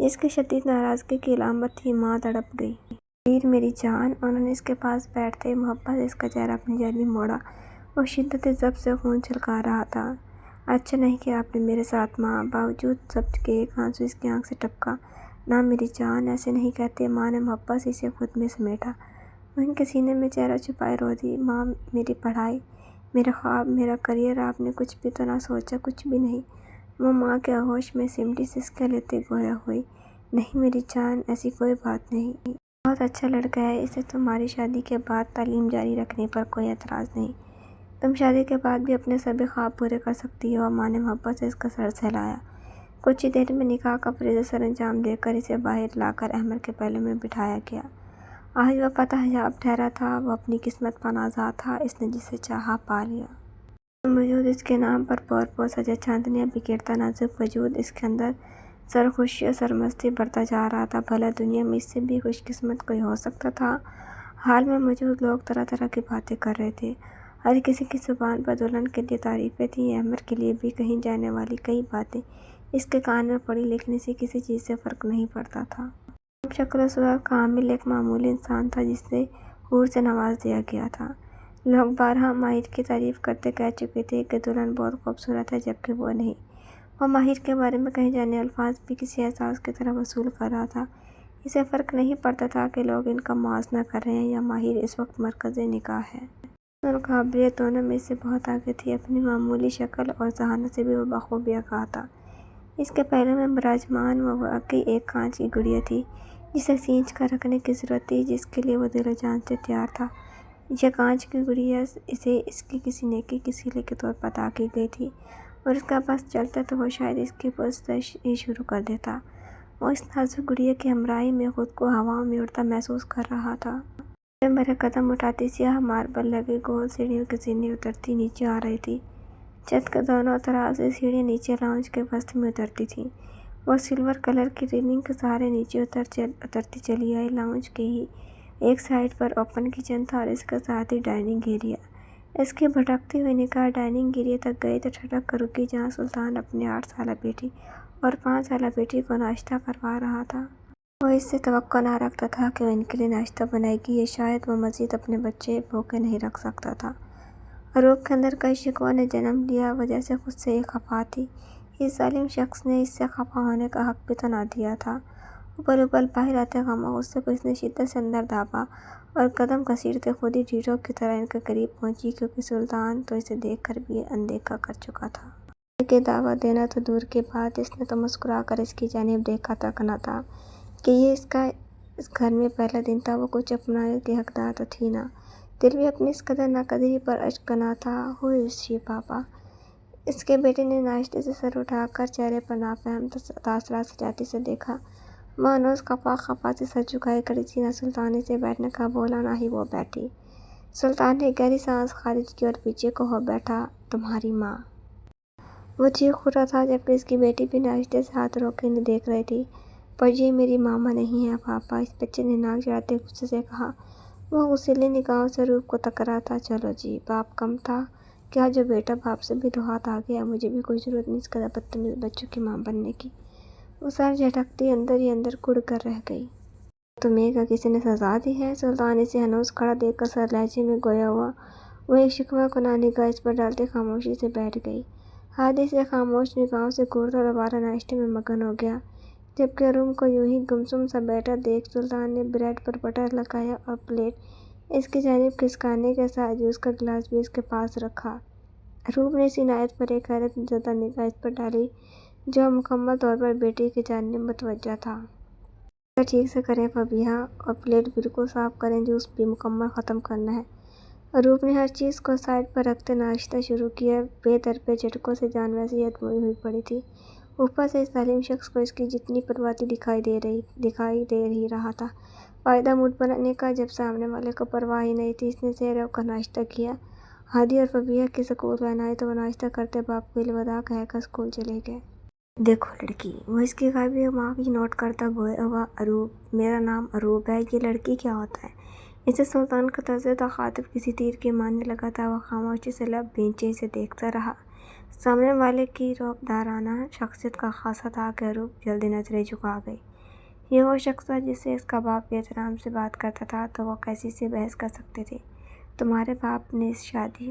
جس کی شدید ناراضگی کی علامت تھی۔ ماں تڑپ گئی۔ ویر میری جان۔ انہوں نے اس کے پاس بیٹھتے محبت سے اس کا چہرہ اپنی جانب موڑا۔ وہ شدت ضبط سے خون چھلکا رہا تھا۔ اچھا نہیں کیا آپ نے میرے ساتھ ماں۔ باوجود ضبط کے ایک آنسو اس کی آنکھ سے ٹپکا۔ نہ میری جان، ایسے نہیں کہتے۔ ماں نے محبت سے اسے خود میں سمیٹا۔ وہ ان کے سینے میں چہرہ چھپائے رو دی۔ ماں، میری پڑھائی، میرے خواب، میرا کریئر، آپ نے کچھ بھی تو نہ سوچا؟ کچھ بھی نہیں۔ وہ ماں کے آغوش میں سمٹی سسکیاں لیتے گویا ہوئی۔ نہیں میری جان، ایسی کوئی بات نہیں۔ بہت اچھا لڑکا ہے، اسے تمہاری شادی کے بعد تعلیم جاری رکھنے پر کوئی اعتراض نہیں۔ تم شادی کے بعد بھی اپنے سبھی خواب پورے کر سکتی ہو۔ ماں نے محبت سے اس کا سر سہلایا۔ کچھ ہی دیر میں نکاح کا فریضہ سر انجام دے کر اسے باہر لا کر احمد کے پہلو میں بٹھایا گیا۔ آج وہ فتح یاب ٹھہرا تھا، وہ اپنی قسمت پر آزاد تھا۔ اس نے جسے چاہا پا لیا۔ وجود اس کے نام پر پور پور سجا چاندنیاں بکھیرتا نازک وجود اس کے اندر سرخوشی اور سرمستی بھرتا جا رہا تھا۔ بھلا دنیا میں اس سے بھی خوش قسمت کوئی ہو سکتا تھا؟ حال میں موجود لوگ طرح طرح کی باتیں کر رہے تھے۔ ہر کسی کی زبان پر دلہن کے لیے تعریفیں تھیں۔ احمد کے لیے بھی کہی جانے والی کئی باتیں اس کے کان میں پڑی، لیکن اسے کسی چیز سے فرق نہیں پڑتا تھا۔ ہم شکل و صورت کا حامل ایک معمولی انسان تھا جسے حور سے نواز دیا گیا تھا۔ لوگ بارہا ماہر کی تعریف کرتے کہہ چکے تھے کہ دلہن بہت خوبصورت ہے، جبکہ وہ نہیں۔ وہ ماہر کے بارے میں کہے جانے الفاظ بھی کسی احساس کی طرح وصول کر رہا تھا۔ اسے فرق نہیں پڑتا تھا کہ لوگ ان کا موازنہ کر رہے ہیں یا ماہر اس وقت مرکز نگاہ ہے۔ حسن اور قابلیت دونوں میں سے بہت آگے تھی۔ اپنی معمولی شکل اور ذہانت سے بھی وہ بخوبی آگاہ تھا۔ اس کے پہلو میں براجمان وہ واقعی ایک کانچ کی گڑیا تھی جسے سینچ کر رکھنے کی ضرورت تھی، جس کے لیے وہ دل و جان سے تیار تھا۔ یہ کانچ کی گڑیا اسے اس کی کسی نیکی کے صلے کے طور پر عطا کی گئی تھی، اور اس کا بس چلتا تو وہ شاید اس کی پرستش ہی شروع کر دیتا۔ وہ اس نازک گڑیا کی ہمراہی میں خود کو ہواؤں میں اڑتا محسوس کر رہا تھا۔ بھرے قدم اٹھاتی سیاہ ماربل لگی گول سیڑھیوں کے ذریعے اترتی نیچے آ رہی تھی۔ چھت کے دونوں طرف سے سیڑھیاں نیچے لاؤنج کے وسط میں اترتی تھیں۔ وہ سلور کلر کی ریلنگ کے سہارے نیچے اترتی چلی آئی۔ لاؤنج کے ہی ایک سائڈ پر اوپن کچن تھا اور اس کے ساتھ ہی ڈائننگ ایریا۔ اس کی بھٹکتی ہوئی نگاہ ڈائننگ ایریا تک گئی تو ٹھٹک کر رکی، جہاں سلطان اپنی 8 سالہ بیٹی اور 5 سالہ بیٹی کو ناشتہ کروا رہا تھا۔ وہ اس سے توقع نہ رکھتا تھا کہ وہ ان کے لیے ناشتہ بنائے گی، یا شاید وہ مزید اپنے بچے بھوکے نہیں رکھ سکتا تھا۔ عروق کے اندر کئی شکووں نے جنم لیا۔ وہ جیسے خود سے ہی خفا تھی۔ اس ظالم شخص نے اس سے خفا ہونے کا حق بھی تو نہ دیا تھا۔ ابل ابل باہر آتے غم و غصے کو اس نے شدت سے اندر دابا اور قدم گھسیٹتے خود ہی ڈیروں کی طرح ان کے قریب پہنچی، کیونکہ سلطان تو اسے دیکھ کر بھی اندیکھا کر چکا تھا۔ کہ دعوت دینا تو دور کی بات، اس نے تو مسکرا کر اس کی جانب دیکھا تک نہ تھا کہ یہ اس کا اس گھر میں پہلا دن تھا۔ وہ کچھ اپنانے کی حقدار تو تھی نہ، دل بھی اپنی اس قدر ناقدری پر اشکنا تھا۔ ہو از شی پاپا؟ اس کے بیٹے نے ناشتے سے سر اٹھا کر چہرے پر نافہم تاثرات سجاتی سے دیکھا۔ وہ ہنوز خفا خفا سے سر جھکائے کھڑی تھی۔ نہ سلطان نے اسے بیٹھنے کا بولا، نہ ہی وہ بیٹھی۔ سلطان نے گہری سانس خارج کی اور پیچھے کو ہو بیٹھا۔ تمہاری ماں؟ وہ چیخ اٹھا تھا، جبکہ اس کی بیٹی بھی ناشتے سے ہاتھ روکے انہیں دیکھ رہی تھی۔ پر یہ میری ماما نہیں ہے پاپا، اس بچے نے ناک چڑھاتے غصے سے کہا۔ وہ غصیلی نگاہوں سے روپ کو تک رہا تھا۔ چلو جی، باپ کم تھا کیا جو بیٹا باپ سے بھی دو ہاتھ آگے ہے؟ مجھے بھی کوئی ضرورت نہیں اس قدر بدتمیز بچوں کی ماں بننے کی۔ وہ سر جھٹکتی اندر ہی اندر کڑ کر رہ گئی۔ تمہیں کیا کسی نے سزا دی ہے؟ سلطان اسے ہنوز کھڑا دیکھ کر سر لہجے میں گویا ہوا۔ وہ ایک شکوہ کناہ نگاہ اس پر ڈالتے خاموشی سے بیٹھ گئی۔ ہادی سے خاموش نگاہوں سے گھورتا دوبارہ ناشتے میں مگن ہو گیا، جبکہ روم کو یوں ہی گمسم سا بیٹھا دیکھ سلطان نے بریڈ پر بٹر لگایا اور پلیٹ اس کی جانب کھسکانے کے ساتھ جوس کا گلاس بھی اس کے پاس رکھا۔ روم نے اس عنایت پر ایک حیرت زدہ نگاہ اس پر ڈالی جو مکمل طور پر بیٹی کی جانب متوجہ تھا۔ بٹر ٹھیک سے کریں فبیہا، اور پلیٹ بالکل صاف کریں، جوس بھی مکمل ختم کرنا ہے۔ روپ نے ہر چیز کو سائڈ پر رکھتے ناشتہ شروع کیا۔ بے درپے جھٹکوں سے جان ویسے ہی ادموئی ہوئی پڑی تھی۔ اوپر سے اس ظالم شخص کو اس کی جتنی پرواہ تھی دکھائی دے ہی رہا تھا۔ فائدہ موڈ بنانے کا، جب سامنے والے کو پرواہ ہی نہیں تھی۔ اس نے سیر روک کر ناشتہ کیا۔ ہادی اور فبیہا کی سکول وین آئی تو وہ ناشتہ کرتے باپ کو الوداع کہہ کر سکول چلے گئے۔ دیکھو لڑکی، وہ اس کی غائبی معافی نوٹ کرتا گویا ہوا۔ اروپ؟ میرا نام اروپ ہے۔ یہ لڑکی کیا ہوتا ہے؟ اسے سلطان کا طرز تخاطب کسی تیر کے ماننے لگا تھا۔ وہ خاموشی سے لب بھینچے اسے دیکھتا رہا۔ سامنے والے کی رعب دارانہ شخصیت کا خاصہ تھا کہ اروپ جلدی نظریں جھکا گئی۔ یہ وہ شخص تھا جس سے اس کا باپ بے احترام سے بات کرتا تھا تو وہ کیسی سے بحث کر سکتے تھے۔ تمہارے باپ نے اس شادی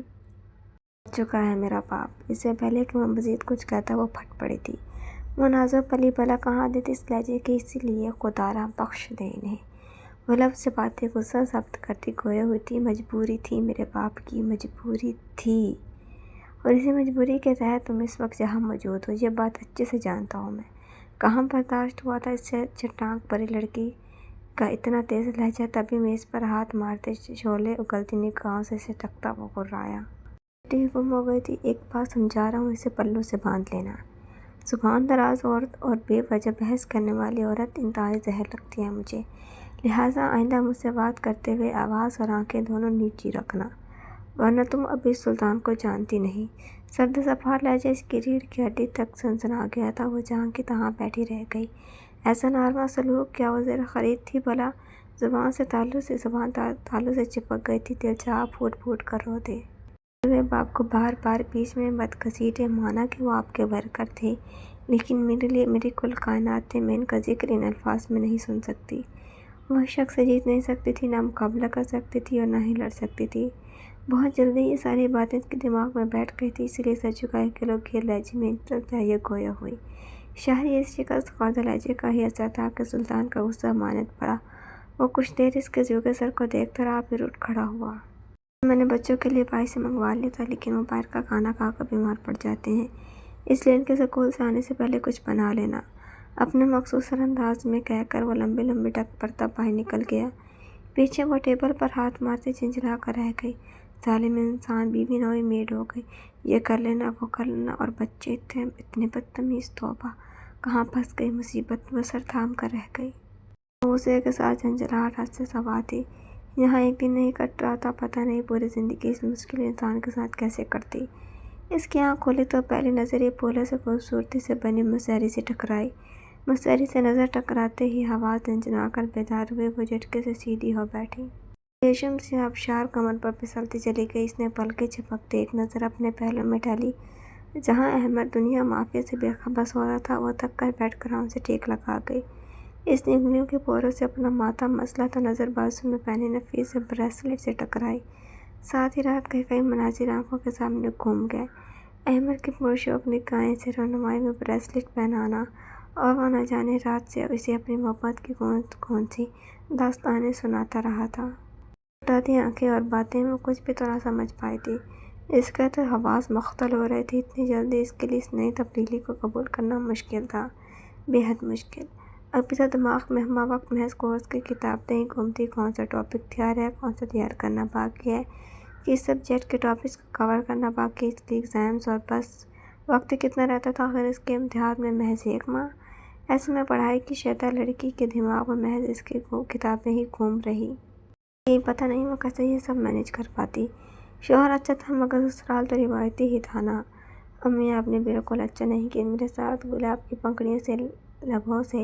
کر چکا ہے میرا باپ۔ اس سے پہلے کہ وہ مزید کچھ کہتا وہ پھٹ پڑی تھی۔ مناظر پلی بلا کہاں دیتی اس لہجے کی، اسی لیے خدا را بخش دے انہیں۔ وہ لفظ سے باتیں غصہ ثابت کرتی گویا ہوئی تھی۔ مجبوری تھی میرے باپ کی، مجبوری تھی، اور اسی مجبوری کے تحت تم اس وقت جہاں موجود ہو۔ یہ بات اچھے سے جانتا ہوں میں۔ کہاں برداشت ہوا تھا اس سے چٹانک پری لڑکی کا اتنا تیز لہجہ؟ تبھی میز پر ہاتھ مارتے شعلے اگلتی نگاہوں سے اسے تکتا وہ غرایا۔ بیٹی گم ہو گئی تھی۔ ایک بات سمجھا رہا ہوں، اسے پلوں سے باندھ لینا۔ زبان دراز عورت اور بے وجہ بحث کرنے والی عورت انتہائی زہر لگتی ہے مجھے، لہٰذا آئندہ مجھ سے بات کرتے ہوئے آواز اور آنکھیں دونوں نیچی رکھنا، ورنہ تم ابھی سلطان کو جانتی نہیں۔ سرد زفار لہجہ اس کی ریڑھ کی ہڈی تک سنسنا گیا تھا۔ وہ جہاں کی تہاں بیٹھی رہ گئی۔ ایسا ناروا سلوک کیا وہ زیر خرید تھی بھلا؟ زبان تالو سے چپک گئی تھی۔ دل چاہا پھوٹ پھوٹ کر رو دے۔ ہوئے باپ کو بار بار بیچ میں مت گھسیٹے، مانا کہ وہ آپ کے ورکر تھے، لیکن میرے لیے میری کل کائنات تھے۔ میں ان کا ذکر ان الفاظ میں نہیں سن سکتی۔ وہ شخص سے جیت نہیں سکتی تھی، نہ مقابلہ کر سکتی تھی اور نہ ہی لڑ سکتی تھی۔ بہت جلدی یہ ساری باتیں اس کے دماغ میں بیٹھ گئی تھی، اسی لیے سر جھکائے کے لوگ یہ لہجے میں یہ گویا ہوئی۔ شاید اس شکست خوردہ لہجے کا ہی اثر تھا کہ سلطان کا غصہ مانند پڑا۔ وہ کچھ دیر اس کے جھکے سر کو دیکھتا رہا، پھر اٹھ کھڑا ہوا۔ میں نے بچوں کے لیے بھائی سے منگوا لیا تھا، لیکن وہ باہر کا کھانا کھا کر بیمار پڑ جاتے ہیں، اس لیے ان کے سکول سے آنے سے پہلے کچھ بنا لینا۔ اپنے مخصوص انداز میں کہہ کر وہ لمبی لمبی ڈگ پڑتا باہر نکل گیا۔ پیچھے وہ ٹیبل پر ہاتھ مارتے جھنجھلا کر رہ گئی۔ ظالم انسان، بیوی نہ ہوئی میڈ ہو گئی، یہ کر لینا وہ کر لینا، اور بچے اتنے بدتمیز، توبہ! کہاں پھنس گئی مصیبت! وہ سر تھام کر رہ گئی۔ غصے کے ساتھ جھنجھلاہٹ حد سے سوا تھی۔ یہاں ایک دن نہیں کٹ رہا تھا، پتہ نہیں پوری زندگی اس مشکل انسان کے ساتھ کیسے کٹتی۔ اس کی آنکھ کھولی تو پہلی نظر یہ پھولوں سے خوبصورتی سے بنی مشتری سے ٹکرائی۔ مشتری سے نظر ٹکراتے ہی حواس جھنجھنا کر بیدار ہوئے، وہ جھٹکے سے سیدھی ہو بیٹھی۔ ریشم سی آبشار کمر پر پھسلتی چلی گئی۔ اس نے پلکیں جھپکتے ایک نظر اپنے پہلو میں ڈالی۔ جہاں احمد دنیا معافیت سے بے خبر سو رہا تھا، وہ تھک کر بیٹھ گراؤنڈ سے ٹیک لگا گئی۔ اس نے انگلیوں کے پوروں سے اپنا ماتھا مسلا تو نظر بازو میں پہنے نفیس بریسلیٹ سے ٹکرائی۔ ساتھ ہی رات کے کئی مناظر آنکھوں کے سامنے گھوم گئے۔ احمد کی پرشوق نگاہیں سے رونمائی میں بریسلیٹ پہنانا، اور وہ نہ جانے رات سے اسے اپنی محبت کی کون سی داستانیں سناتا رہا تھا۔ اٹھاتی آنکھیں اور باتیں وہ کچھ بھی تو نہ سمجھ پائی تھی۔ اس کے تو حواس مختل ہو رہے تھے۔ اتنی جلدی اس کے لیے اس نئی تبدیلی کو قبول کرنا مشکل تھا، بے حد مشکل۔ ابھی تو دماغ میں ہمہ وقت محض کورس کی کتاب نہیں گھومتی، کون سا ٹاپک تیار ہے، کون سا تیار کرنا باقی ہے، کس سبجیکٹ کے ٹاپکس کو کور کرنا باقی ہے، اس کے ایگزامز، اور بس وقت کتنا رہتا تھا آخر اس کے امتحان میں؟ محض 1 ماہ۔ ایسے میں پڑھائی کی شیطان لڑکی کے دماغ میں محض اس کی کتابیں ہی گھوم رہی۔ یہی پتہ نہیں وہ کیسے یہ سب مینیج کر پاتی۔ شوہر اچھا تھا مگر سسرال تو روایتی ہی تھا نا۔ امی آپ نے بالکل اچھا نہیں کیا میرے ساتھ۔ گلاب کی پنکھڑیوں سے لبوں سے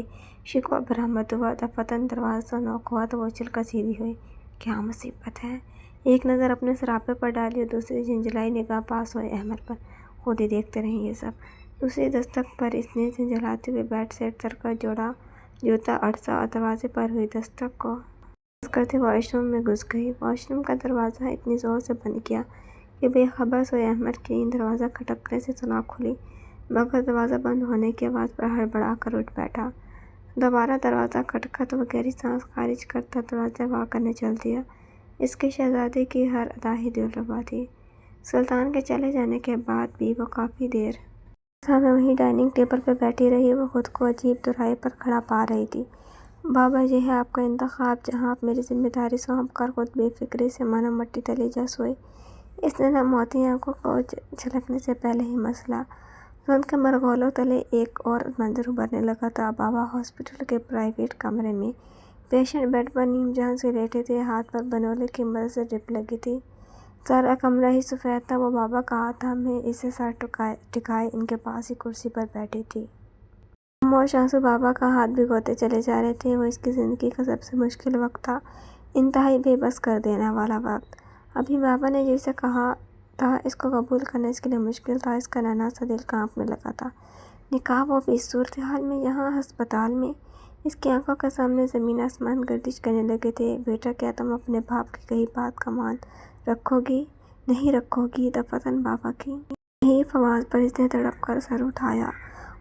شکوہ برآمد ہوا۔ دفتن دروازہ نوک ہوا تو وہ اچھل کر سیدھی ہوئی۔ کیا مصیبت ہے؟ ایک نظر اپنے سراپے پر ڈالی اور دوسری جھنجھلائی نگاہ پاس ہوئے احمد پر۔ خود ہی دیکھتے رہیں یہ سب۔ دوسری دستک پر اس نے جھنجھلاتے ہوئے بیڈ سیٹ سر کا جوڑا جوتا اڑسا اور دروازے پر ہوئی دستک کو بس کرتے واش روم میں گھس گئی۔ واش روم کا دروازہ اتنی زور سے بند کیا کہ بے خبر سوئے احمد کی نیند دروازہ کھٹکنے سے سنا کھلی، مگر دروازہ بند ہونے کی آواز پر ہڑبڑا کر اٹھ بیٹھا۔ دوبارہ دروازہ کھٹکا تو وہ گہری سانس خارج کرتا دروازہ وا کرنے چل دیا۔ اس کے شہزادے کی ہر ادا ہی دلربا تھی۔ سلطان کے چلے جانے کے بعد بھی وہ کافی دیر میں وہیں ڈائننگ ٹیبل پر بیٹھی رہی۔ وہ خود کو عجیب دراہے پر کھڑا پا رہی تھی۔ بابا، یہ ہے آپ کا انتخاب، جہاں آپ میری ذمہ داری سونپ کر خود بے فکری سے مانو مٹی تلے جا سوئے۔ اس نے موتی آنکھوں کو جھلکنے سے پہلے ہی مسئلہ دھند کے مرغولوں تلے ایک اور منظر ابھرنے لگا تھا۔ بابا ہاسپٹل کے پرائیویٹ کمرے میں پیشنٹ بیڈ پر نیم جان سے لیٹے تھے، ہاتھ پر بنولے کی مدد سے ڈرپ لگی تھی۔ سارا کمرہ ہی سفید تھا۔ وہ بابا کا ہاتھ تھامے اسے سر ٹکائے ان کے پاس ہی کرسی پر بیٹھی تھی۔ خاموش آنسو بابا کا ہاتھ بھگوتے چلے جا رہے تھے۔ وہ اس کی زندگی کا سب سے مشکل وقت تھا، انتہائی بے بس کر دینے والا وقت۔ ابھی بابا نے جسے کہا تھا اس کو قبول کرنا اس کے لیے مشکل تھا۔ اس کا ننھا سا دل کانپنے لگا تھا۔ نکاح وہ بھی اس صورتحال میں، یہاں ہسپتال میں۔ اس کی آنکھوں کے سامنے زمین آسمان گردش کرنے لگے تھے۔ بیٹا، کیا تم اپنے باپ کی کہی بات کا مان رکھو گی؟ نہیں رکھو گی؟ دفعتاً بابا کی حیف آواز پر اس نے تڑپ کر سر اٹھایا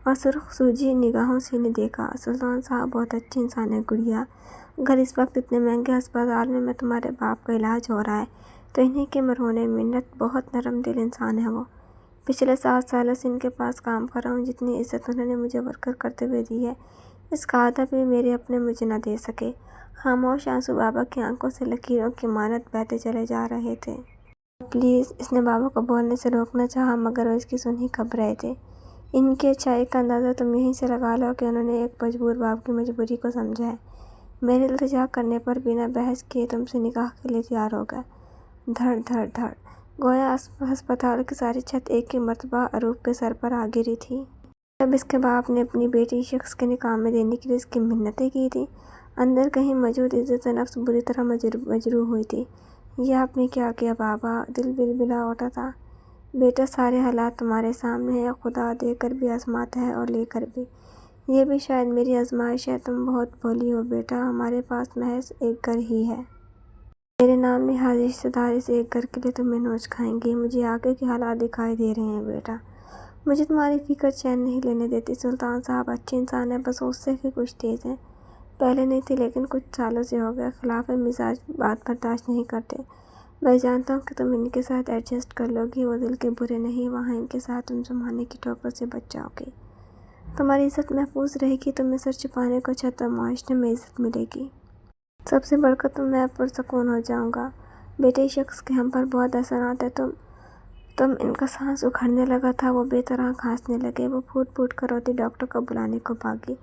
اور سرخ سوجی نگاہوں سے انہیں دیکھا۔ سلطان صاحب بہت اچھے انسان ہیں گڑیا۔ اگر اس وقت اتنے مہنگے ہسپتال میں تمہارے باپ کا علاج ہو رہا ہے تو انہیں کیوں مرہون منت، بہت نرم دل انسان ہے وہ۔ پچھلے 7 سالوں سے ان کے پاس کام کر رہا ہوں، جتنی عزت انہوں نے مجھے ورکر کرتے ہوئے دی ہے اس کا آدھا بھی میرے اپنے مجھے نہ دے سکے۔ خاموش آنسو بابا کی آنکھوں سے لکیروں کی مانند بہتے چلے جا رہے تھے۔ پلیز، اس نے بابا کو بولنے سے روکنا چاہا مگر وہ اس کی سن ہی کھپ رہے تھے۔ ان کی اچھائی کا اندازہ تم یہیں سے لگا لو کہ انہوں نے ایک مجبور باپ کی مجبوری کو سمجھا ہے۔ میرے التجا کرنے پر بنا بحث کیے تم سے نکاح کے لیے تیار ہو گئے۔ دھڑ دھڑ دھڑ، گویا ہسپتال کی ساری چھت ایک ہی مرتبہ اروپ کے سر پر آ گری تھی۔ جب اس کے باپ نے اپنی بیٹی شخص کے نکاح میں دینے کے لیے اس کی منتیں کی تھیں، اندر کہیں موجود عزت نفس بری طرح مجروح ہوئی تھی۔ یہ آپ نے کیا کیا بابا؟ دل بلبلا اٹھا تھا۔ بیٹا، سارے حالات تمہارے سامنے ہیں، خدا دے کر بھی آزماتا ہے اور لے کر بھی۔ یہ بھی شاید میری آزمائش ہے۔ تم بہت بھولی ہو بیٹا، ہمارے پاس محض ایک گھر ہی ہے۔ میرے نام نہاد رشتہ دار اس ایک گھر کے لیے تمہیں نوچ کھائیں گے۔ مجھے آگے کے حالات دکھائی دے رہے ہیں بیٹا۔ مجھے تمہاری فکر چین نہیں لینے دیتی۔ سلطان صاحب اچھے انسان ہیں، بس غصے کے کچھ تیز ہیں۔ پہلے نہیں تھی لیکن کچھ سالوں سے ہو گیا۔ خلاف مزاج بات برداشت نہیں کرتے۔ میں جانتا ہوں کہ تم ان کے ساتھ ایڈجسٹ کر لو گی، وہ دل کے برے نہیں، وہاں ان کے ساتھ تم زمانے کی ٹھوکروں سے بچ جاؤ گی۔ تمہاری عزت محفوظ رہے گی، تمہیں سر چھپانے کو چھت اور معاشرے میں عزت ملے گی۔ سب سے بڑھ کر تم میں پرسکون ہو جاؤں گا۔ بیٹے، شخص کے ہم پر بہت اثرات ہیں۔ تم ان کا سانس اکھڑنے لگا تھا، وہ بے طرح کھانسنے لگے۔ وہ پھوٹ پھوٹ کر روتی ڈاکٹر کو بلانے کو بھاگی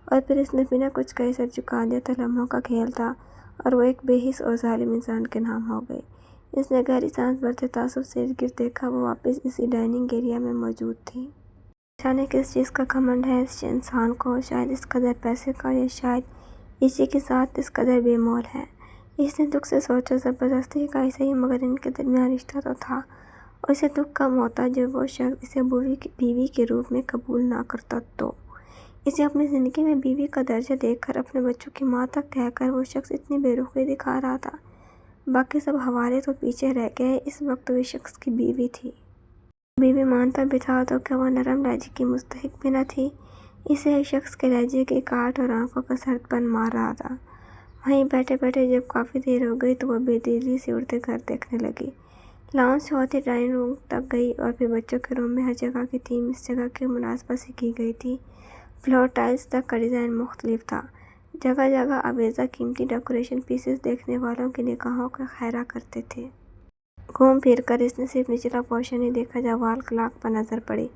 اور پھر اس نے بنا کچھ کہے سر جھکا دیا تھا۔ لمحوں کا کھیل تھا اور وہ ایک بے حس اور ظالم انسان کے نام ہو گئی۔ اس نے گہری سانس بھرتے تعصب سے ارد گرد دیکھا۔ وہ واپس اسی ڈائننگ ایریا میں موجود تھی۔ جانے کس چیز کا گھمنڈ ہے اس انسان کو، شاید اس قدر پیسے کا، یا شاید اسی کے ساتھ اس قدر بے مول ہے۔ اس نے دکھ سے سوچا، زبردستی کا ہی صحیح مگر ان کے درمیان رشتہ تو تھا، اور اسے دکھ کم ہوتا جب وہ شخص اسے بیوی کے روپ میں قبول نہ کرتا تو۔ اسے اپنی زندگی میں بیوی کا درجہ دے کر، اپنے بچوں کی ماں تک کہہ کر وہ شخص اتنی بے رخی دکھا رہا تھا۔ باقی سب حوالے تو پیچھے رہ گئے، اس وقت وہ شخص کی بیوی تھی۔ بیوی مانتا بھی تھا تو کیا وہ نرم لہجے کی مستحق بھی نہ تھی؟ اسے ایک شخص کے لہجے کی کاٹ اور آنکھوں کا سرد پن مار رہا تھا۔ وہیں بیٹھے بیٹھے جب کافی دیر ہو گئی تو وہ بے دلی سے اڑتے گھر دیکھنے لگی۔ لاؤنج سے ہوتی ڈرائنگ روم تک گئی اور پھر بچوں کے روم میں۔ ہر جگہ کی تھیم اس جگہ کی مناسبت سے کی گئی تھی۔ فلور ٹائلز تک کا ڈیزائن مختلف تھا۔ جگہ جگہ آویزہ قیمتی ڈیکوریشن پیسز دیکھنے والوں کی نگاہوں کو خیرہ کرتے تھے۔ گھوم پھر کر اس نے صرف نچلا پورشن ہی دیکھا۔ جب وال کلاک پر نظر پڑی،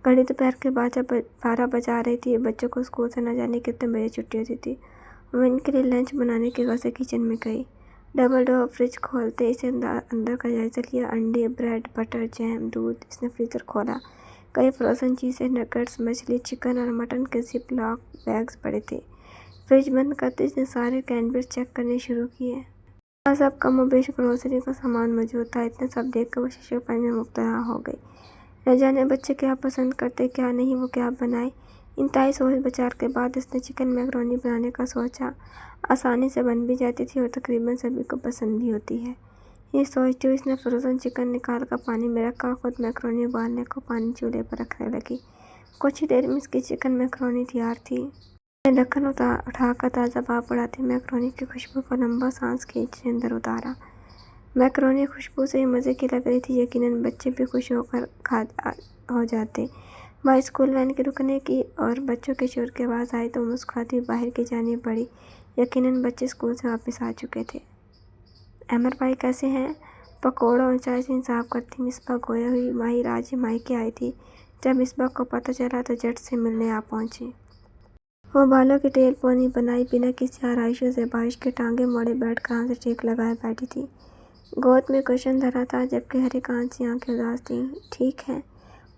گھڑی دوپہر کے 12 بجا رہی تھی۔ بچوں کو اسکول سے نہ جانے کتنے بجے چھٹی ہوتی تھی۔ وہ ان کے لیے لنچ بنانے کے غرض سے کچن میں گئی۔ ڈبل ڈور فریج کھولتے اسے اندر کا جائزہ لیا۔ انڈے، بریڈ، بٹر، جیم، دودھ۔ اس نے فریزر کھولا، کئی فروزن چیزیں، نگٹس، مچھلی، چکن اور مٹن کے زپ لاک بیگز پڑے تھے۔ فریج بند کرتے اس نے سارے کینبرز چیک کرنے شروع کیے۔ وہاں سب کم و بیش گروسری کا سامان موجود تھا۔ اتنا سب دیکھ کر وہ ششو پن میں مبتلا ہو گئی۔ نہ جانے بچے کیا پسند کرتے، کیا نہیں، وہ کیا بنائے۔ انتہائی سوچ بچار کے بعد اس نے چکن میکرونی بنانے کا سوچا۔ آسانی سے بن بھی جاتی تھی اور تقریباً سبھی کو پسند بھی ہوتی ہے۔ یہ سوچتے ہوئے اس نے فروزن چکن نکال کر پانی میں رکھا اور خود میکرونی ابالنے کو پانی چولہے پر رکھنے لگی۔ کچھ ہی دیر میں اس کی چکن میکرونی تیار تھی۔ اس نے ڈھکن اٹھا کر تازہ بھاپ بڑھاتی میکرونی کی خوشبو کو لمبا سانس کھینچتے اندر اتارا۔ میکرونی خوشبو سے ہی مزے کی لگ رہی تھی۔ یقیناً بچے بھی خوش ہو جاتے۔ وہاں اسکول وین کے رکنے کی اور بچوں کے شور کی آواز آئی تو وہ مسکراتی ہوئی باہر کی جانب بڑھی۔ یقیناً بچے اسکول سے واپس آ چکے تھے۔ احمد بھائی کیسے ہیں؟ پکوڑوں اور چائے سے انصاف کرتی مصباح گویا ہوئی ماہر آج ہی مائکے آئی تھی۔ جب مصباح کو پتہ چلا تو جھٹ سے ملنے آ پہنچی۔ وہ بالوں کی ٹیل پونی بنائے بنا کسی آرائش و زیبائش کے ٹانگیں موڑے بیٹھ کر آنکھ سے ٹیک لگائے بیٹھی تھی۔ گود میں کشن دھرا تھا جبکہ ہر ایک آنکھ سے آنکھیں اداس تھیں۔ ٹھیک ہے،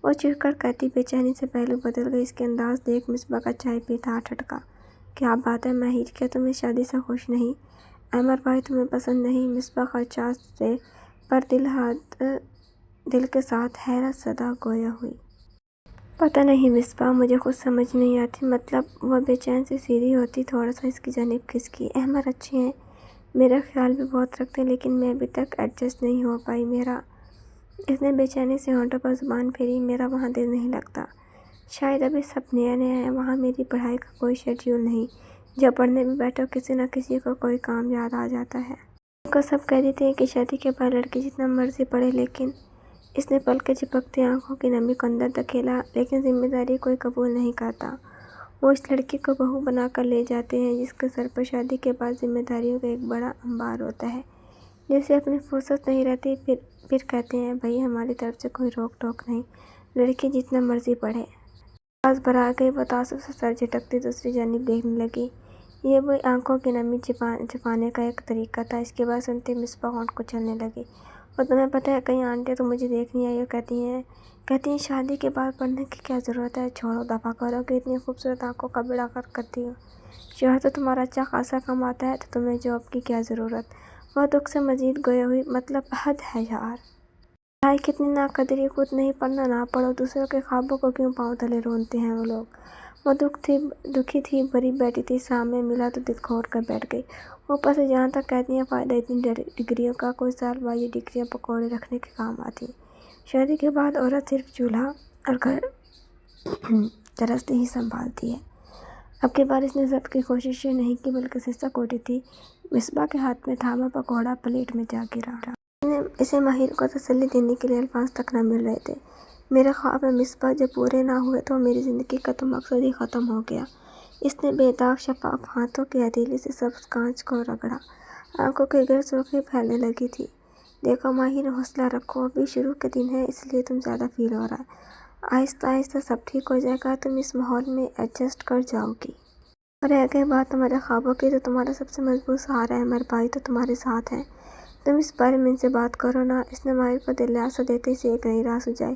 وہ چڑھ کر کہتی بے چینی سے پہلو بدل گئی۔ اس کے انداز دیکھ مصباح کا چائے پیتا ہاتھ ٹھٹکا۔ کیا بات ہے ماہر، کیا تم اس شادی سے خوش نہیں؟ احمد بھائی تمہیں پسند نہیں؟ مصباح خدشات سے پر دل کے ساتھ حیرت زدہ گویا ہوئی۔ پتہ نہیں مصباح، مجھے خود سمجھ نہیں آتی، مطلب وہ بے چین سے سیدھی ہوتی، تھوڑا سا اس کی جانب کھسکی۔ احمر اچھے ہیں، میرا خیال بھی بہت رکھتے ہیں، لیکن میں ابھی تک ایڈجسٹ نہیں ہو پائی۔ میرا اس نے بے چینی سے ہونٹوں پر زبان پھیری۔ میرا وہاں دل نہیں لگتا۔ شاید ابھی سب نیا نیا ہے، وہاں میری پڑھائی کا کوئی شیڈیول نہیں۔ جب پڑھنے میں بیٹھو کسی نہ کسی کو کوئی کام یاد آ جاتا ہے۔ ان کو سب کہہ دیتے ہیں کہ شادی کے بعد لڑکی جتنا مرضی پڑھے، لیکن اس نے پل کے جھپکتی آنکھوں کی نمی کو اندر دھکیلا۔ لیکن ذمہ داری کوئی قبول نہیں کرتا۔ وہ اس لڑکی کو بہو بنا کر لے جاتے ہیں جس کے سر پر شادی کے بعد ذمہ داریوں کا ایک بڑا انبار ہوتا ہے، جسے اپنی فرصت نہیں رہتی۔ پھر کہتے ہیں بھائی ہماری طرف سے کوئی روک ٹوک نہیں، لڑکی جتنا مرضی پڑھے۔ آواز بھرا گئی، وہ تعصب سے سر جھٹکتی دوسری جانب دیکھنے لگی۔ یہ وہی آنکھوں کی نمی چھپانے کا ایک طریقہ تھا۔ اس کی بات سنتے مصباح ہونٹ کچلنے لگی۔ اور تمہیں پتہ ہے کئی آنٹیاں تو مجھے دیکھنے آئی اور کہتی ہیں شادی کے بعد پڑھنے کی کیا ضرورت ہے، چھوڑو دفعہ کرو کہ اتنی خوبصورت آنکھوں کا بیڑا غرق کرتی ہو۔ شوہر تو تمہارا اچھا خاصا کماتا ہے تو تمہیں جاب کی کیا ضرورت۔ وہ دکھ سے مزید گویا ہوئی، مطلب حد ہے یار۔ پڑھائی کتنی ناقدری، خود نہیں پڑھنا نہ پڑھو، دوسروں کے خوابوں کو کیوں پاؤں تلے رونتے ہیں وہ لوگ۔ وہ دکھی تھی، بھری بیٹھی تھی، سامنے ملا تو دل کھول کر بیٹھ گئی۔ اوپر سے جہاں تک کہتی ہیں فائدہ اتنی ڈگریوں کا، کوئی سال بعد یہ ڈگریاں پکوڑے رکھنے کے کام آتی ہیں۔ شادی کے بعد عورت صرف چولہا اور گھر گرہستی ہی سنبھالتی ہے۔ اب کی بار اس نے ضبط کی کوشش نہیں کی بلکہ سرسہ کوٹی تھی۔ مصباح کے ہاتھ میں تھاما پکوڑا پلیٹ میں جا گرا۔ اسے ماہر کو تسلی دینے کے لیے الفاظ تک نہ مل رہے تھے۔ میرے خواب ہے مصباح، جب پورے نہ ہوئے تو میری زندگی کا تو مقصد ہی ختم ہو گیا۔ اس نے بے داغ شفاف ہاتھوں کی ہتھیلی سے سبز کانچ کو رگڑا۔ آنکھوں کے گرد سرخی پھیلنے لگی تھی۔ دیکھو ماہر، حوصلہ رکھو، ابھی شروع کے دن ہیں، اس لیے تم زیادہ فیل ہو رہا ہے۔ آہستہ آہستہ سب ٹھیک ہو جائے گا، تم اس ماحول میں ایڈجسٹ کر جاؤ گی۔ اور رہ گئی بات تمہارے خوابوں کی، تو تمہارا سب سے مضبوط سہارا احمر بھائی تو تمہارے ساتھ ہے۔ تم اس بارے میں ان سے بات کرو نا۔ اس نے ماہر کو دلاسا دیتے سے ایک نئی راہ سجائی۔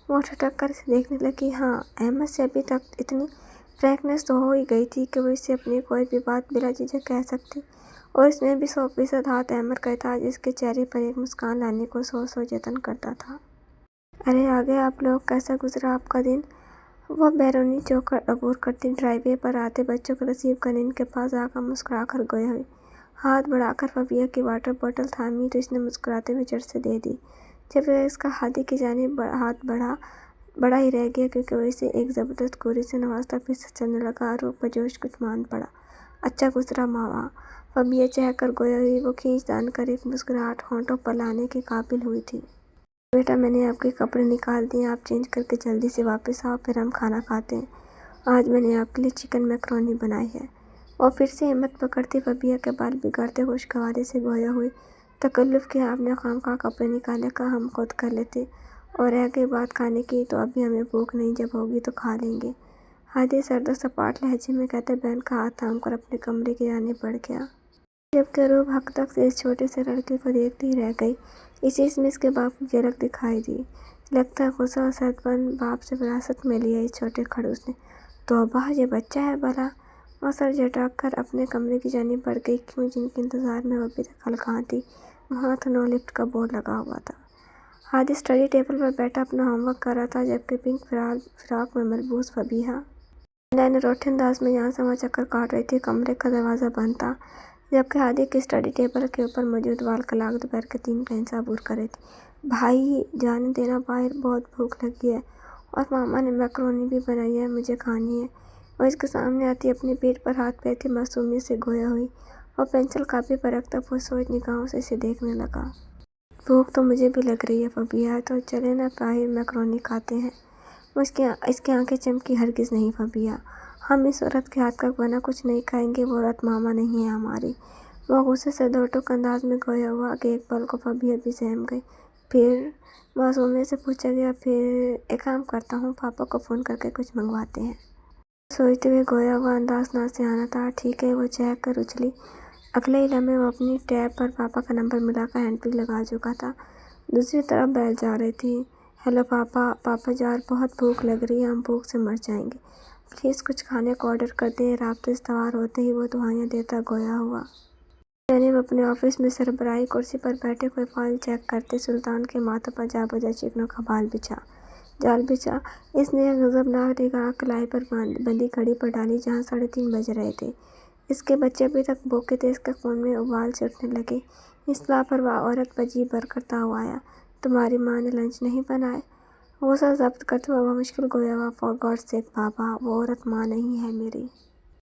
وہ ٹھٹک کر اسے دیکھنے لگی۔ ہاں، احمد سے ابھی تک اتنی فرینکنیس تو ہو ہی گئی تھی کہ وہ اس سے اپنی کوئی بھی بات بلا جھجک کہہ سکتی، اور اس میں بھی 100% ہاتھ احمد کا تھا جس کے چہرے پر ایک مسکان لانے کو سو یتن کرتا تھا۔ ارے آگے آپ لوگ، کیسا گزرا آپ کا دن؟ وہ بیرونی چوکر عبور کرتی ڈرائیو وے پر آتے بچوں کو ریسیو کرنے ان کے پاس آ کر مسکرا کر گویا ہوئی۔ ہاتھ بڑھا کر فبیہا کی واٹر بوتل تھامی تو اس نے مسکراتے ہوئے جھٹ سے دے دی۔ جب اس کا ہادی کی جانب ہاتھ بڑا ہی رہ گیا کیونکہ وہ اسے ایک زبردست گولی سے نوازتا پھر سے چلنے لگا اور وہ بجوش کچھ مان پڑا۔ اچھا گزرا ماما، فبیہا چہک کر گویا ہوئی۔ وہ کھینچ تان کر ایک مسکراہٹ ہونٹوں پر لانے کے قابل ہوئی تھی۔ بیٹا میں نے آپ کے کپڑے نکال دیے، آپ چینج کر کے جلدی سے واپس آؤ، پھر ہم کھانا کھاتے ہیں۔ آج میں نے آپ کے لیے چکن میکرونی بنائی ہے۔ وہ پھر سے ہمت پکڑتی فبیہا کے بال بگاڑتے خوشگواری سے گویا ہوئی۔ تکلف کیا آپ نے خواہ کپڑے نکالنے کا، ہم خود کر لیتے۔ اور رہ گئی بات کھانے کی، تو ابھی ہمیں بھوک نہیں، جب ہوگی تو کھا لیں گے، ہادی سرد و سپاٹ لہجے میں کہتے بہن کا ہاتھ تھام کر اپنے کمرے کی جانب بڑھ گیا۔ جبکہ روح حق تک سے اس چھوٹے سے لڑکے کو دیکھتی ہی رہ گئی۔ اسے اس میں اس کے باپ کی جھلک دکھائی دی۔ لگتا ہے غصہ اور سردپن باپ سے وراثت میں لیا اس چھوٹے کھڑوس نے۔ توبہ، یہ بچہ ہے بھلا۔ وہ سر جھٹک کر اپنے کمرے کی جانب بڑھ گئی۔ کیوں؟ جن کے انتظار میں وہ ابھی تک ہلکان تھی، وہاں تو نو لفٹ کا بورڈ لگا ہوا تھا۔ ہادی اسٹڈی ٹیبل پر بیٹھا اپنا ہوم ورک کر رہا تھا، جبکہ پنک فراق میں ملبوس فبیہا لین روٹھے انداز میں یہاں سے وہاں چکر کاٹ رہی تھی۔ کمرے کا دروازہ بند تھا، جبکہ ہادی کے اسٹڈی ٹیبل کے اوپر موجود وال کلاک دوپہر کے 3 کا حصہ عبور کر رہی تھی۔ بھائی جانے دینا باہر، بہت بھوک لگی ہے، اور ماما نے میکرونی بھی بنائی ہے، مجھے کھانی ہے۔ وہ اس کے سامنے آتی اپنی پیٹھ پر ہاتھ پھیرتی معصومیت سے گویا ہوئی۔ وہ پنسل کاپی پر رکھ کر پرسوچ نگاہوں سے اسے دیکھنے لگا۔ بھوک تو مجھے بھی لگ رہی ہے فبیہا، تو چلے نا باہر میکرونی کھاتے ہیں۔ اس کی آنکھیں چمکی۔ ہرگز نہیں فبیہا، ہم اس عورت کے ہاتھ کا بنا کچھ نہیں کھائیں گے، وہ عورت ماما نہیں ہے ہماری۔ وہ غصے سے دو ٹوک انداز میں گویا ہوا کہ ایک پل کو فبیہا بھی سہم گئی۔ پھر معصومیت سے پوچھا گیا، پھر ایک کام کرتا ہوں، پاپا کو فون کر کے کچھ منگواتے ہیں۔ سوچتے ہوئے گویا ہوا انداز نازیانہ تھا۔ ٹھیک ہے، وہ چہک کر اچھلی۔ اگلے ہی لمحے وہ اپنی ٹیب پر پاپا کا نمبر ملا کر ہینڈ فری لگا چکا تھا۔ دوسری طرف بیل جا رہی تھی۔ ہیلو پاپا جان، بہت بھوک لگ رہی ہے، ہم بھوک سے مر جائیں گے، پلیز کچھ کھانے کو آرڈر کر دیں۔ رابطہ استوار ہوتے ہی وہ دعائیں دیتا گویا ہوا یعنی وہ اپنے آفس میں سربراہی کرسی پر بیٹھے کوئی فائل چیک کرتے۔ سلطان کے ماتھے پر جا بجا چکنوں کا بال بچھا۔ جال بچھا۔ اس نے غضبناک نگاہ کلائی پر بندی گھڑی پر ڈالی جہاں 3:30 بج رہے تھے۔ اس کے بچے ابھی تک بھوکے تھے، اس کے خون میں ابال سے اٹھنے لگے۔ اس لاپرواہ عورت پر جی بھر کرتا ہوا آیا، تمہاری ماں نے لنچ نہیں بنایا؟ غصہ ضبط کرتے ہوئے وہ مشکل گویا ہوا، فار گاڈ سیک بابا، وہ عورت ماں نہیں ہے میری۔